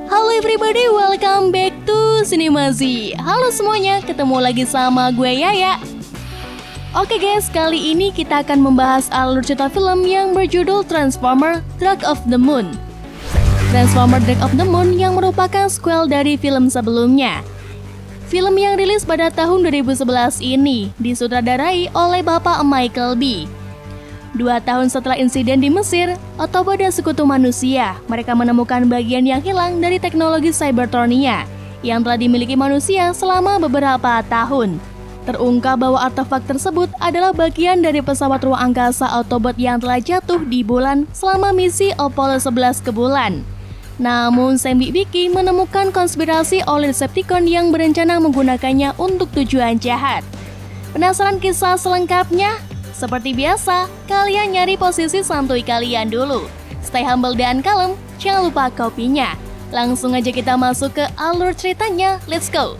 Halo everybody, welcome back to Cinemasi. Halo semuanya, ketemu lagi sama gue Yaya. Oke guys, kali ini kita akan membahas alur cerita film yang berjudul Transformer Dark of the Moon. Transformer Dark of the Moon yang merupakan sequel dari film sebelumnya. Film yang rilis pada tahun 2011 ini disutradarai oleh Bapak Michael Bay. 2 tahun setelah insiden di Mesir, Autobot dan sekutu manusia, mereka menemukan bagian yang hilang dari teknologi Cybertronia yang telah dimiliki manusia selama beberapa tahun. Terungkap bahwa artefak tersebut adalah bagian dari pesawat ruang angkasa Autobot yang telah jatuh di bulan selama misi Apollo 11 ke bulan. Namun, Sam Witwicky menemukan konspirasi oleh Decepticon yang berencana menggunakannya untuk tujuan jahat. Penasaran kisah selengkapnya? Seperti biasa, kalian nyari posisi santuy kalian dulu. Stay humble dan kalem, jangan lupa kopinya. Langsung aja kita masuk ke alur ceritanya, let's go!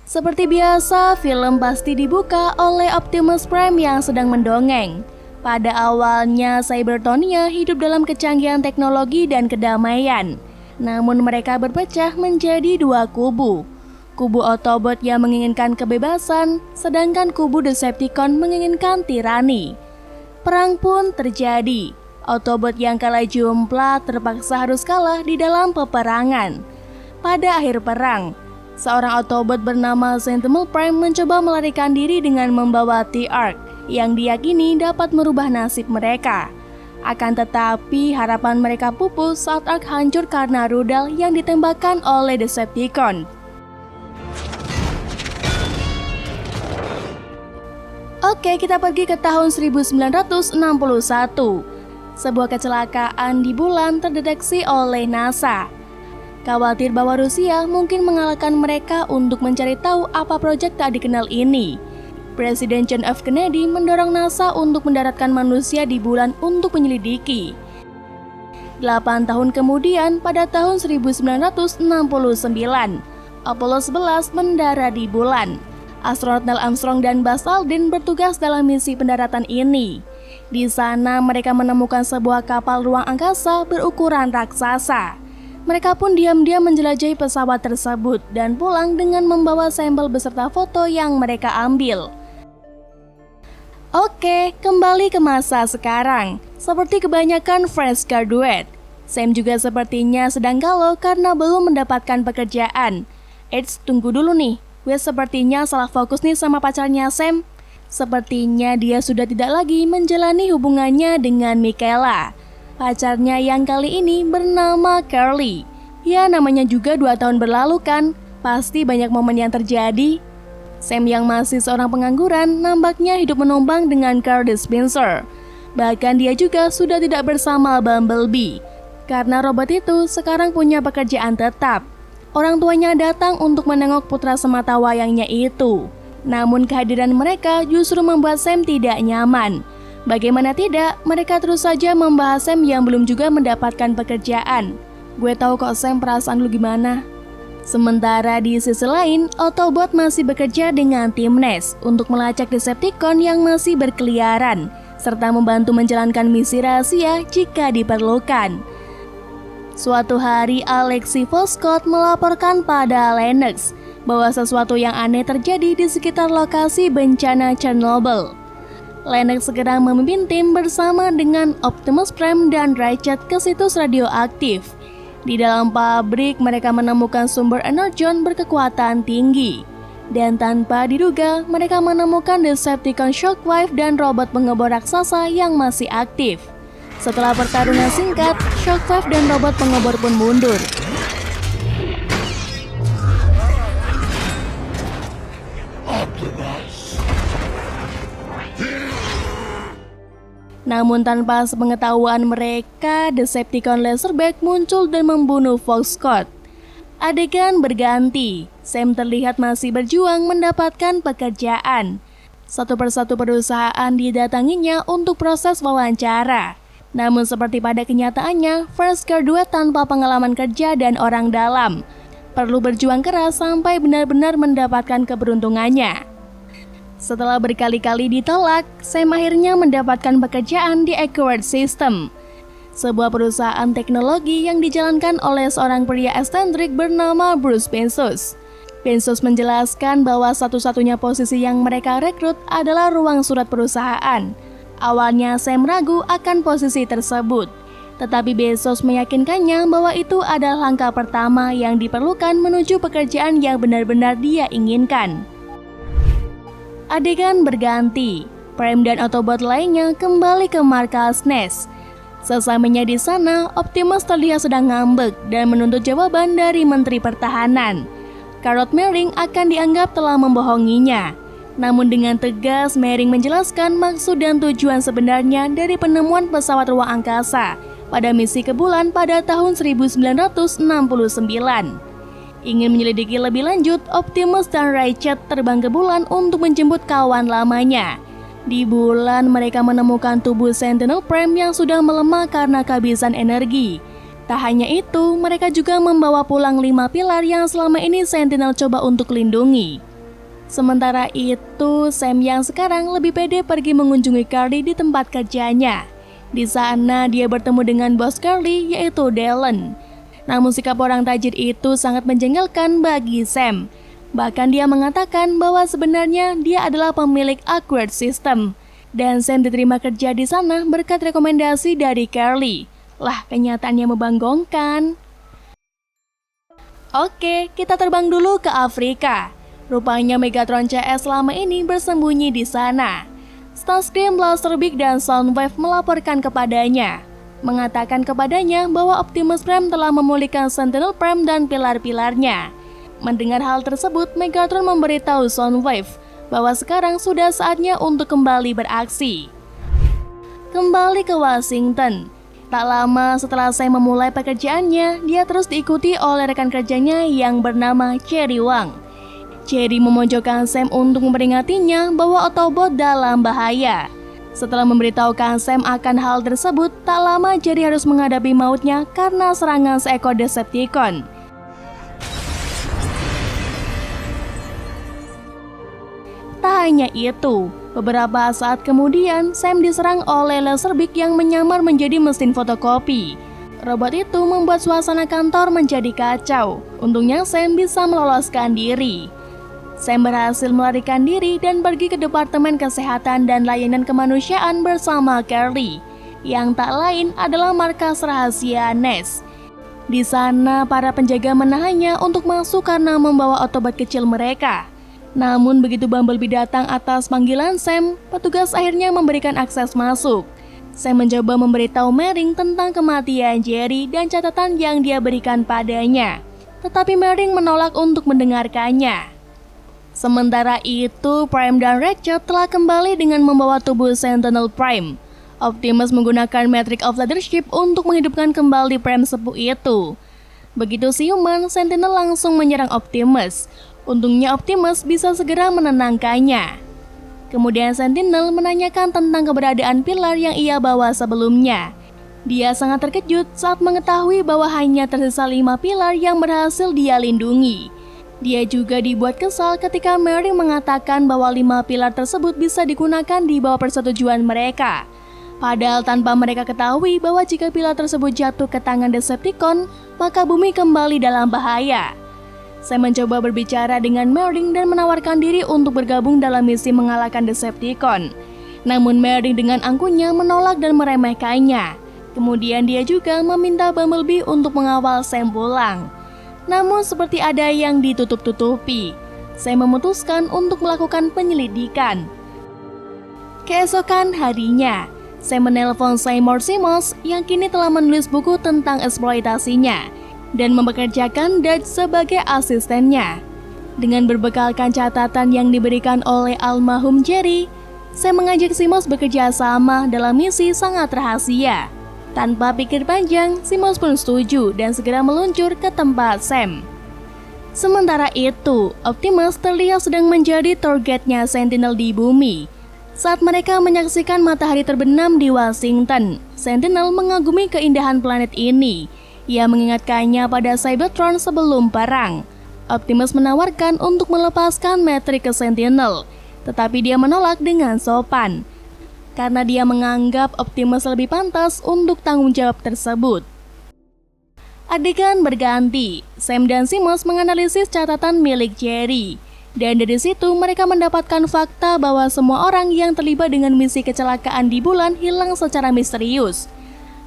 Seperti biasa, film pasti dibuka oleh Optimus Prime yang sedang mendongeng. Pada awalnya, Cybertronia hidup dalam kecanggihan teknologi dan kedamaian. Namun mereka berpecah menjadi 2 kubu. Kubu Autobot yang menginginkan kebebasan, sedangkan kubu Decepticon menginginkan tirani. Perang pun terjadi. Autobot yang kalah jumlah terpaksa harus kalah di dalam peperangan. Pada akhir perang, seorang Autobot bernama Sentinel Prime mencoba melarikan diri dengan membawa T-Arc yang diyakini dapat merubah nasib mereka. Akan tetapi harapan mereka pupus saat Arc hancur karena rudal yang ditembakkan oleh Decepticon. Oke, kita pergi ke tahun 1961. Sebuah kecelakaan di bulan terdeteksi oleh NASA. Khawatir bahwa Rusia mungkin mengalahkan mereka untuk mencari tahu apa proyek tak dikenal ini. Presiden John F. Kennedy mendorong NASA untuk mendaratkan manusia di bulan untuk menyelidiki. 8 tahun kemudian, pada tahun 1969, Apollo 11 mendarat di bulan. Astronot Neil Armstrong dan Buzz Aldrin bertugas dalam misi pendaratan ini. Di sana mereka menemukan sebuah kapal ruang angkasa berukuran raksasa. Mereka pun diam-diam menjelajahi pesawat tersebut dan pulang dengan membawa sampel beserta foto yang mereka ambil. Oke, kembali ke masa sekarang. Seperti kebanyakan fresh graduate, Sam juga sepertinya sedang galau karena belum mendapatkan pekerjaan. Eits, tunggu dulu nih. Gue sepertinya salah fokus nih sama pacarnya Sam. Sepertinya dia sudah tidak lagi menjalani hubungannya dengan Michaela. Pacarnya yang kali ini bernama Carly. Ya, namanya juga 2 tahun berlalu kan. Pasti banyak momen yang terjadi. Sam yang masih seorang pengangguran nampaknya hidup menumpang dengan Carl Spencer. Bahkan dia juga sudah tidak bersama Bumblebee. Karena robot itu sekarang punya pekerjaan tetap. Orang tuanya datang untuk menengok putra semata wayangnya itu. Namun kehadiran mereka justru membuat Sam tidak nyaman. Bagaimana tidak, mereka terus saja membahas Sam yang belum juga mendapatkan pekerjaan. Gue tahu kok Sam, perasaan lu gimana. Sementara di sisi lain, Autobot masih bekerja dengan tim NES untuk melacak Decepticon yang masih berkeliaran, serta membantu menjalankan misi rahasia jika diperlukan. Suatu hari, Alexei Voskhod melaporkan pada Lennox bahwa sesuatu yang aneh terjadi di sekitar lokasi bencana Chernobyl. Lennox segera memimpin tim bersama dengan Optimus Prime dan Ratchet ke situs radioaktif. Di dalam pabrik, mereka menemukan sumber energon berkekuatan tinggi. Dan tanpa diduga, mereka menemukan Decepticon Shockwave dan robot pengebor raksasa yang masih aktif. Setelah pertarungan singkat, Shockwave dan robot pengebor pun mundur. Namun tanpa sepengetahuan mereka, Decepticon Laserback muncul dan membunuh Voskhod. Adegan berganti, Sam terlihat masih berjuang mendapatkan pekerjaan. Satu persatu perusahaan didatanginya untuk proses wawancara. Namun seperti pada kenyataannya, fresh graduate tanpa pengalaman kerja dan orang dalam perlu berjuang keras sampai benar-benar mendapatkan keberuntungannya. Setelah berkali-kali ditolak, Sam akhirnya mendapatkan pekerjaan di Accurate System, sebuah perusahaan teknologi yang dijalankan oleh seorang pria eksentrik bernama Bruce Pensus. Pensus menjelaskan bahwa satu-satunya posisi yang mereka rekrut adalah ruang surat perusahaan. Awalnya Sam ragu akan posisi tersebut, tetapi Bezos meyakinkannya bahwa itu adalah langkah pertama yang diperlukan menuju pekerjaan yang benar-benar dia inginkan. Adegan berganti, Prime dan Autobot lainnya kembali ke markas NES. Sesamanya di sana, Optimus terlihat sedang ngambek dan menuntut jawaban dari Menteri Pertahanan. Carrot Merring akan dianggap telah membohonginya. Namun dengan tegas, Merring menjelaskan maksud dan tujuan sebenarnya dari penemuan pesawat ruang angkasa pada misi ke bulan pada tahun 1969. Ingin menyelidiki lebih lanjut, Optimus dan Ratchet terbang ke bulan untuk menjemput kawan lamanya. Di bulan, mereka menemukan tubuh Sentinel Prime yang sudah melemah karena kehabisan energi. Tak hanya itu, mereka juga membawa pulang 5 pilar yang selama ini Sentinel coba untuk lindungi. Sementara itu, Sam yang sekarang lebih pede pergi mengunjungi Carly di tempat kerjanya. Di sana, dia bertemu dengan bos Carly, yaitu Dallin. Namun sikap orang tajir itu sangat menjengkelkan bagi Sam. Bahkan dia mengatakan bahwa sebenarnya dia adalah pemilik Accurate System. Dan Sam diterima kerja di sana berkat rekomendasi dari Carly. Lah, kenyataannya membanggakan. Oke, kita terbang dulu ke Afrika. Rupanya Megatron CS selama ini bersembunyi di sana. Starscream, Laserbeak, dan Soundwave melaporkan kepadanya, mengatakan kepadanya bahwa Optimus Prime telah memulihkan Sentinel Prime dan pilar-pilarnya. Mendengar hal tersebut, Megatron memberitahu Soundwave bahwa sekarang sudah saatnya untuk kembali beraksi. Kembali ke Washington. Tak lama setelah Sam memulai pekerjaannya, dia terus diikuti oleh rekan kerjanya yang bernama Cherry Wang. Cherry memojokkan Sam untuk memperingatinya bahwa Autobot dalam bahaya. Setelah memberitahukan Sam akan hal tersebut, tak lama Jerry harus menghadapi mautnya karena serangan seekor Decepticon. Tak hanya itu, beberapa saat kemudian Sam diserang oleh Laserbeak yang menyamar menjadi mesin fotokopi. Robot itu membuat suasana kantor menjadi kacau. Untungnya Sam bisa meloloskan diri. Sam berhasil melarikan diri dan pergi ke Departemen Kesehatan dan Layanan Kemanusiaan bersama Carly, yang tak lain adalah markas rahasia NES. Di sana, para penjaga menahannya untuk masuk karena membawa Autobot kecil mereka. Namun begitu Bumblebee datang atas panggilan Sam, petugas akhirnya memberikan akses masuk. Sam mencoba memberitahu Merring tentang kematian Jerry dan catatan yang dia berikan padanya, tetapi Merring menolak untuk mendengarkannya. Sementara itu, Prime dan Ratchet telah kembali dengan membawa tubuh Sentinel Prime. Optimus menggunakan Matrix of Leadership untuk menghidupkan kembali Prime sepuh itu. Begitu siuman, Sentinel langsung menyerang Optimus. Untungnya Optimus bisa segera menenangkannya. Kemudian Sentinel menanyakan tentang keberadaan pilar yang ia bawa sebelumnya. Dia sangat terkejut saat mengetahui bahwa hanya tersisa 5 pilar yang berhasil dia lindungi. Dia juga dibuat kesal ketika Merring mengatakan bahwa 5 pilar tersebut bisa digunakan di bawah persetujuan mereka. Padahal tanpa mereka ketahui bahwa jika pilar tersebut jatuh ke tangan Decepticon, maka bumi kembali dalam bahaya. Saya mencoba berbicara dengan Merring dan menawarkan diri untuk bergabung dalam misi mengalahkan Decepticon. Namun Merring dengan angkuhnya menolak dan meremehkannya. Kemudian dia juga meminta Bumblebee untuk mengawal Sam pulang. Namun seperti ada yang ditutup-tutupi, saya memutuskan untuk melakukan penyelidikan. Keesokan harinya, saya menelpon Seymour Simons yang kini telah menulis buku tentang eksploitasinya dan mempekerjakan Dutch sebagai asistennya. Dengan berbekalkan catatan yang diberikan oleh almarhum Jerry, saya mengajak Simons bekerja sama dalam misi sangat rahasia. Tanpa pikir panjang, Simons pun setuju dan segera meluncur ke tempat Sam. Sementara itu, Optimus terlihat sedang menjadi targetnya Sentinel di bumi. Saat mereka menyaksikan matahari terbenam di Washington, Sentinel mengagumi keindahan planet ini. Ia mengingatkannya pada Cybertron sebelum perang. Optimus menawarkan untuk melepaskan Matrix ke Sentinel. tetapi dia menolak dengan sopan karena dia menganggap Optimus lebih pantas untuk tanggung jawab tersebut. Adegan berganti, Sam dan Seamus menganalisis catatan milik Jerry. Dan dari situ mereka mendapatkan fakta bahwa semua orang yang terlibat dengan misi kecelakaan di bulan hilang secara misterius.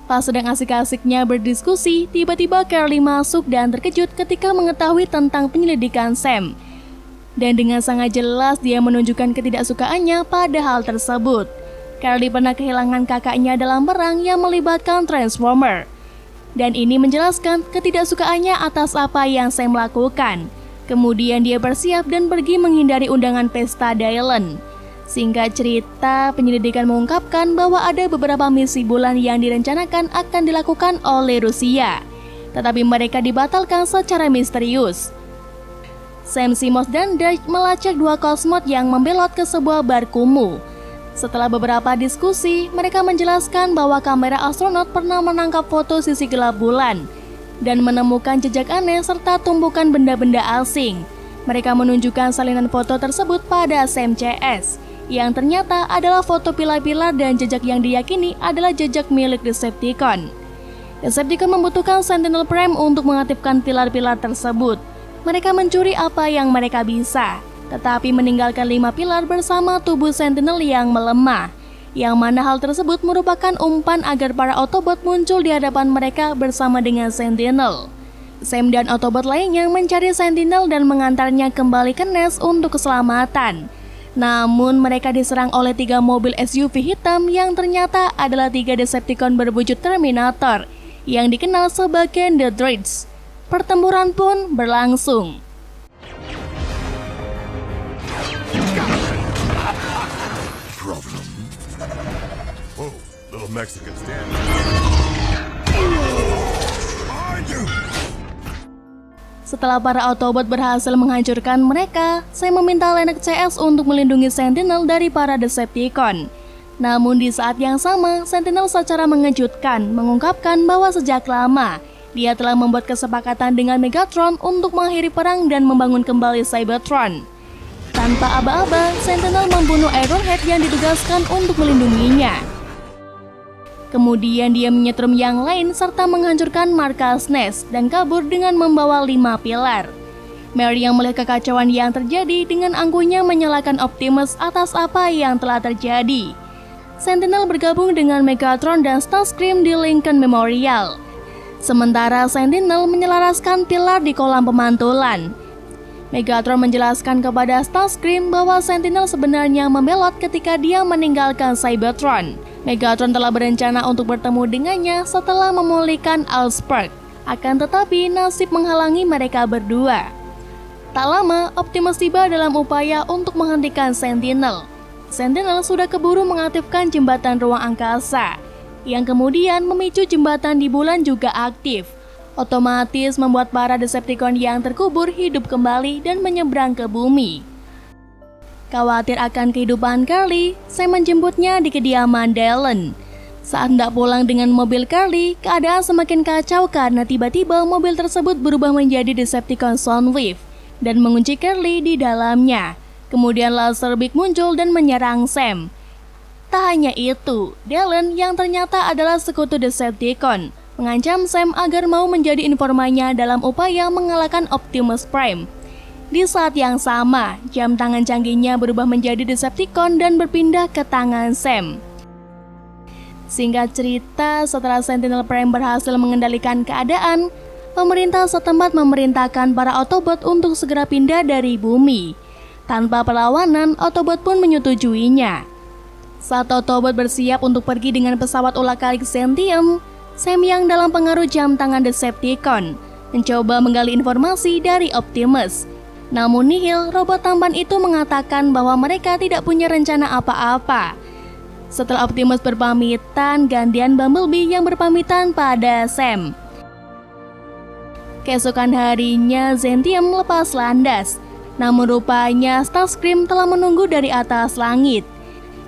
Pas sedang asik-asiknya berdiskusi, tiba-tiba Carly masuk dan terkejut ketika mengetahui tentang penyelidikan Sam. Dan dengan sangat jelas dia menunjukkan ketidaksukaannya pada hal tersebut. Carly pernah kehilangan kakaknya dalam perang yang melibatkan Transformer. Dan ini menjelaskan ketidaksukaannya atas apa yang Sam lakukan. Kemudian dia bersiap dan pergi menghindari undangan pesta Dylan. Singkat cerita, penyelidikan mengungkapkan bahwa ada beberapa misi bulan yang direncanakan akan dilakukan oleh Rusia. Tetapi mereka dibatalkan secara misterius. Sam, Seamus, dan Dutch melacak dua kosmonot yang membelot ke sebuah bar kumuh. Setelah beberapa diskusi, mereka menjelaskan bahwa kamera astronot pernah menangkap foto sisi gelap bulan dan menemukan jejak aneh serta tumpukan benda-benda asing. Mereka menunjukkan salinan foto tersebut pada Sam CS, yang ternyata adalah foto pilar-pilar dan jejak yang diyakini adalah jejak milik Decepticon. Decepticon membutuhkan Sentinel Prime untuk mengaktifkan pilar-pilar tersebut. Mereka mencuri apa yang mereka bisa, tetapi meninggalkan 5 pilar bersama tubuh Sentinel yang melemah. Yang mana hal tersebut merupakan umpan agar para Autobot muncul di hadapan mereka bersama dengan Sentinel. Sam dan Autobot lainnya mencari Sentinel dan mengantarnya kembali ke Nest untuk keselamatan. Namun mereka diserang oleh 3 mobil SUV hitam yang ternyata adalah 3 Decepticon berwujud Terminator yang dikenal sebagai The Dreads. Pertempuran pun berlangsung. Mexican stand. Setelah para Autobot berhasil menghancurkan mereka, saya meminta Lennox CS untuk melindungi Sentinel dari para Decepticon. Namun di saat yang sama, Sentinel secara mengejutkan mengungkapkan bahwa sejak lama dia telah membuat kesepakatan dengan Megatron untuk mengakhiri perang dan membangun kembali Cybertron. Tanpa aba-aba, Sentinel membunuh Ironhead yang ditugaskan untuk melindunginya. Kemudian dia menyetrum yang lain serta menghancurkan markas Nest dan kabur dengan membawa 5 pilar. Mary yang melihat kekacauan yang terjadi dengan angkuhnya menyalahkan Optimus atas apa yang telah terjadi. Sentinel bergabung dengan Megatron dan Starscream di Lincoln Memorial. Sementara Sentinel menyelaraskan pilar di kolam pemantulan. Megatron menjelaskan kepada Starscream bahwa Sentinel sebenarnya membelot ketika dia meninggalkan Cybertron. Megatron telah berencana untuk bertemu dengannya setelah memulihkan Allspark. Akan tetapi nasib menghalangi mereka berdua. Tak lama, Optimus tiba dalam upaya untuk menghentikan Sentinel. Sentinel sudah keburu mengaktifkan jembatan ruang angkasa, yang kemudian memicu jembatan di bulan juga aktif. Otomatis membuat para Decepticon yang terkubur hidup kembali dan menyeberang ke bumi. Khawatir akan kehidupan Carly, Sam menjemputnya di kediaman Dylan. Saat hendak pulang dengan mobil Carly, keadaan semakin kacau karena tiba-tiba mobil tersebut berubah menjadi Decepticon Soundwave dan mengunci Carly di dalamnya. Kemudian Laserbeak muncul dan menyerang Sam. Tak hanya itu, Dylan yang ternyata adalah sekutu Decepticon mengancam Sam agar mau menjadi informannya dalam upaya mengalahkan Optimus Prime. Di saat yang sama, jam tangan canggihnya berubah menjadi Decepticon dan berpindah ke tangan Sam. Singkat cerita, setelah Sentinel Prime berhasil mengendalikan keadaan, pemerintah setempat memerintahkan para Autobot untuk segera pindah dari bumi. Tanpa perlawanan, Autobot pun menyetujuinya. Saat Autobot bersiap untuk pergi dengan pesawat ulang-alik Zentium, Sam yang dalam pengaruh jam tangan Decepticon mencoba menggali informasi dari Optimus. Namun nihil, robot tampan itu mengatakan bahwa mereka tidak punya rencana apa-apa. Setelah Optimus berpamitan, gantian Bumblebee yang berpamitan pada Sam. Keesokan harinya, Zentium lepas landas. Namun rupanya Starscream telah menunggu dari atas langit.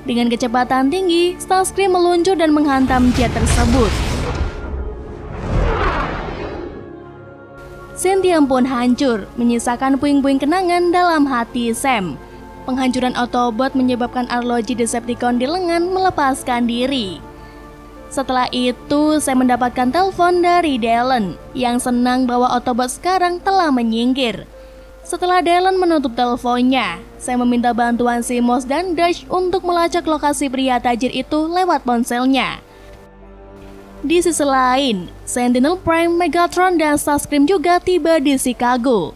Dengan kecepatan tinggi, Starscream meluncur dan menghantam jet tersebut. Zentium pun hancur, menyisakan puing-puing kenangan dalam hati Sam. Penghancuran Autobot menyebabkan arloji Decepticon di lengan melepaskan diri. Setelah itu, saya mendapatkan telepon dari Dylan yang senang bahwa Autobot sekarang telah menyingkir. Setelah Dylan menutup teleponnya, saya meminta bantuan Simos dan Dash untuk melacak lokasi pria tajir itu lewat ponselnya. Di sisi lain, Sentinel Prime, Megatron, dan Starscream juga tiba di Chicago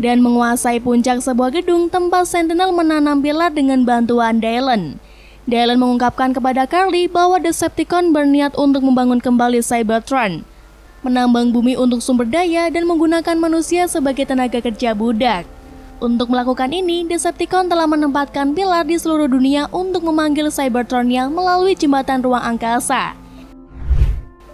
dan menguasai puncak sebuah gedung tempat Sentinel menanam pilar dengan bantuan Dylan. Dylan mengungkapkan kepada Carly bahwa Decepticon berniat untuk membangun kembali Cybertron, menambang bumi untuk sumber daya dan menggunakan manusia sebagai tenaga kerja budak. Untuk melakukan ini, Decepticon telah menempatkan pilar di seluruh dunia untuk memanggil Cybertronnya melalui jembatan ruang angkasa.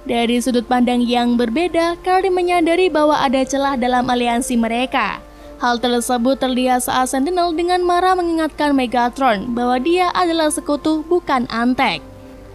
Dari sudut pandang yang berbeda, Carly menyadari bahwa ada celah dalam aliansi mereka. Hal tersebut terlihat saat Sentinel dengan marah mengingatkan Megatron bahwa dia adalah sekutu, bukan antek.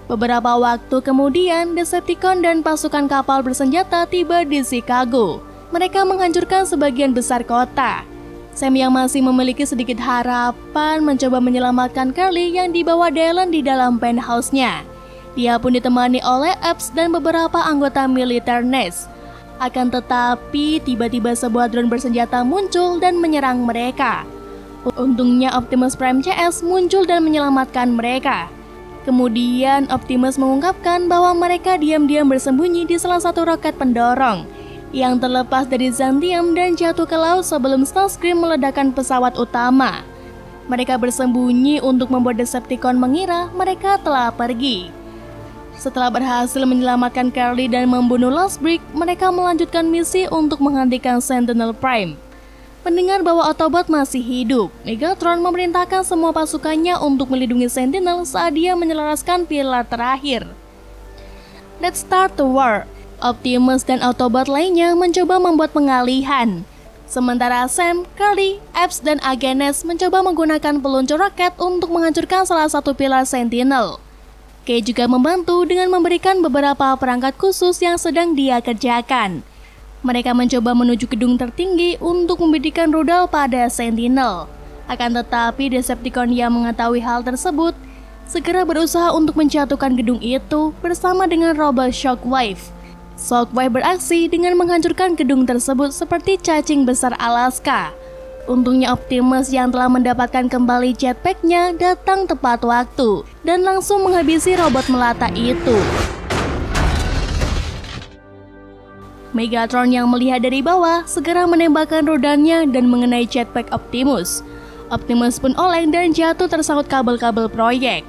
Beberapa waktu kemudian, Decepticon dan pasukan kapal bersenjata tiba di Chicago. Mereka menghancurkan sebagian besar kota. Sam yang masih memiliki sedikit harapan mencoba menyelamatkan Carly yang dibawa Dylan di dalam penthouse-nya. Dia pun ditemani oleh Epps dan beberapa anggota militer NEST. Akan tetapi, tiba-tiba sebuah drone bersenjata muncul dan menyerang mereka. Untungnya Optimus Prime CS muncul dan menyelamatkan mereka. Kemudian Optimus mengungkapkan bahwa mereka diam-diam bersembunyi di salah satu roket pendorong yang terlepas dari Xantium dan jatuh ke laut sebelum Starscream meledakkan pesawat utama. Mereka bersembunyi untuk membuat Decepticon mengira mereka telah pergi. Setelah berhasil menyelamatkan Carly dan membunuh Lostbrick, mereka melanjutkan misi untuk menghentikan Sentinel Prime. Mendengar bahwa Autobot masih hidup, Megatron memerintahkan semua pasukannya untuk melindungi Sentinel saat dia menyelaraskan pilar terakhir. Let's start the war. Optimus dan Autobot lainnya mencoba membuat pengalihan. Sementara Sam, Carly, Epps, dan Agnes mencoba menggunakan peluncur roket untuk menghancurkan salah satu pilar Sentinel. Kay juga membantu dengan memberikan beberapa perangkat khusus yang sedang dia kerjakan. Mereka mencoba menuju gedung tertinggi untuk memberikan rudal pada Sentinel. Akan tetapi Decepticon yang mengetahui hal tersebut segera berusaha untuk menjatuhkan gedung itu bersama dengan robot Shockwave. Shockwave beraksi dengan menghancurkan gedung tersebut seperti cacing besar Alaska. Untungnya Optimus yang telah mendapatkan kembali jetpack-nya datang tepat waktu dan langsung menghabisi robot melata itu. Megatron yang melihat dari bawah segera menembakkan rodanya dan mengenai jetpack Optimus. Optimus pun oleng dan jatuh tersangkut kabel-kabel proyek.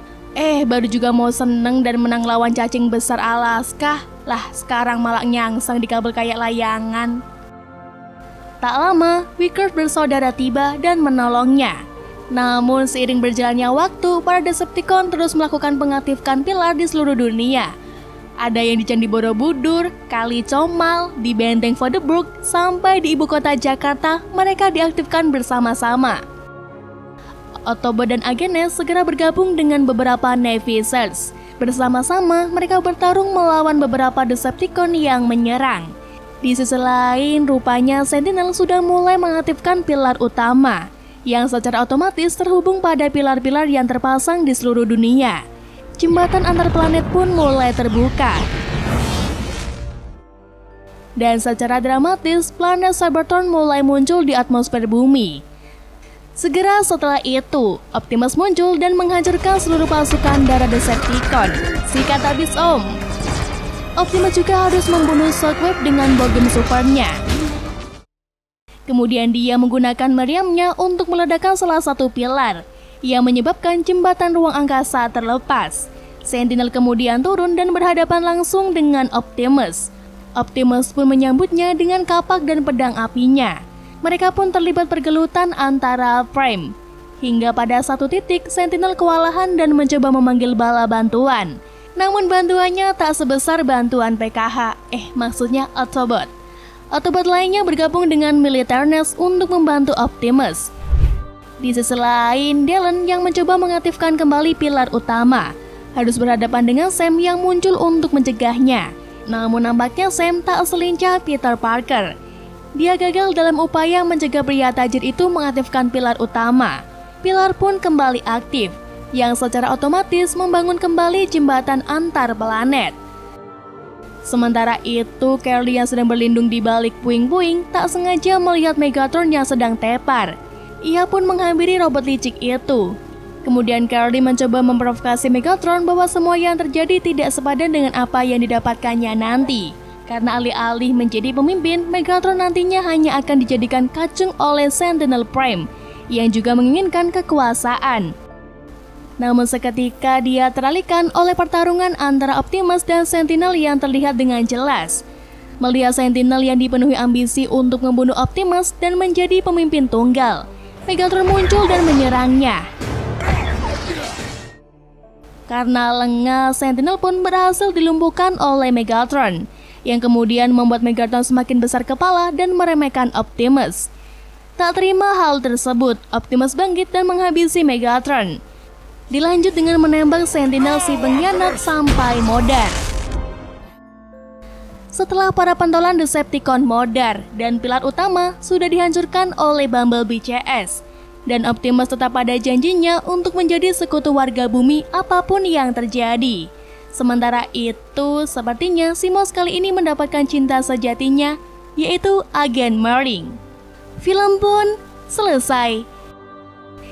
Baru juga mau seneng dan menang lawan cacing besar Alaska, lah sekarang malah nyangsang di kabel kayak layangan. Tak lama, Wickers bersaudara tiba dan menolongnya. Namun seiring berjalannya waktu, para Decepticon terus melakukan pengaktifkan pilar di seluruh dunia. Ada yang di Candi Borobudur, Kali Comal, di Benteng Vodeburg, sampai di ibu kota Jakarta, mereka diaktifkan bersama-sama. Autobot dan Agnes segera bergabung dengan beberapa Navy Seals. Bersama-sama, mereka bertarung melawan beberapa Decepticon yang menyerang. Di sisi lain, rupanya Sentinel sudah mulai mengaktifkan pilar utama, yang secara otomatis terhubung pada pilar-pilar yang terpasang di seluruh dunia. Jembatan antar planet pun mulai terbuka. Dan secara dramatis, planet Cybertron mulai muncul di atmosfer bumi. Segera setelah itu, Optimus muncul dan menghancurkan seluruh pasukan darah Decepticon. Sikat habis om! Optimus juga harus membunuh Shockwave dengan bogem supernya. Kemudian dia menggunakan meriamnya untuk meledakkan salah satu pilar yang menyebabkan jembatan ruang angkasa terlepas. Sentinel kemudian turun dan berhadapan langsung dengan Optimus. Optimus pun menyambutnya dengan kapak dan pedang apinya. Mereka pun terlibat pergelutan antara Prime. Hingga pada satu titik, Sentinel kewalahan dan mencoba memanggil bala bantuan. Namun bantuannya tak sebesar bantuan PKH, maksudnya Autobot. Autobot lainnya bergabung dengan militer NEST untuk membantu Optimus. Di sisi lain, Dylan yang mencoba mengaktifkan kembali pilar utama harus berhadapan dengan Sam yang muncul untuk mencegahnya. Namun nampaknya Sam tak selincah Peter Parker. Dia gagal dalam upaya mencegah pria tajir itu mengaktifkan pilar utama. Pilar pun kembali aktif, yang secara otomatis membangun kembali jembatan antar planet. Sementara itu, Carly yang sedang berlindung di balik puing-puing tak sengaja melihat Megatron yang sedang tepar. Ia pun menghampiri robot licik itu. Kemudian Carly mencoba memprovokasi Megatron bahwa semua yang terjadi tidak sepadan dengan apa yang didapatkannya nanti. Karena alih-alih menjadi pemimpin, Megatron nantinya hanya akan dijadikan kacung oleh Sentinel Prime, yang juga menginginkan kekuasaan. Namun seketika dia teralihkan oleh pertarungan antara Optimus dan Sentinel yang terlihat dengan jelas. Melihat Sentinel yang dipenuhi ambisi untuk membunuh Optimus dan menjadi pemimpin tunggal, Megatron muncul dan menyerangnya. Karena lengah, Sentinel pun berhasil dilumpuhkan oleh Megatron, yang kemudian membuat Megatron semakin besar kepala dan meremehkan Optimus. Tak terima hal tersebut, Optimus bangkit dan menghabisi Megatron. Dilanjut dengan menembak Sentinel si pengkhianat sampai modar. Setelah para pentolan Decepticon modar dan pilar utama sudah dihancurkan oleh Bumblebee CS, dan Optimus tetap pada janjinya untuk menjadi sekutu warga bumi apapun yang terjadi. Sementara itu, sepertinya Simos kali ini mendapatkan cinta sejatinya, yaitu Agen Marling. Film pun selesai.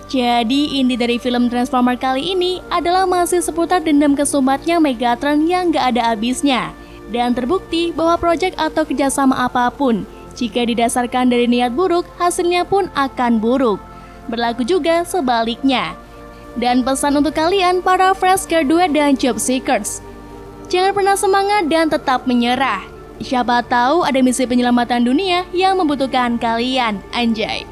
Jadi inti dari film Transformer kali ini adalah masih seputar dendam kesumbatnya Megatron yang gak ada habisnya. Dan terbukti bahwa proyek atau kerjasama apapun, jika didasarkan dari niat buruk, hasilnya pun akan buruk. Berlaku juga sebaliknya. Dan pesan untuk kalian para fresh graduate dan job seekers, jangan pernah semangat dan tetap menyerah. Siapa tahu ada misi penyelamatan dunia yang membutuhkan kalian, anjay.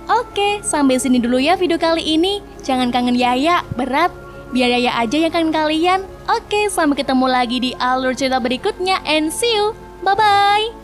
Oke, sampai sini dulu ya video kali ini. Jangan kangen Yaya, berat. Biar Yaya aja yang kangen kalian. Oke, sampai ketemu lagi di alur cerita berikutnya and see you. Bye-bye.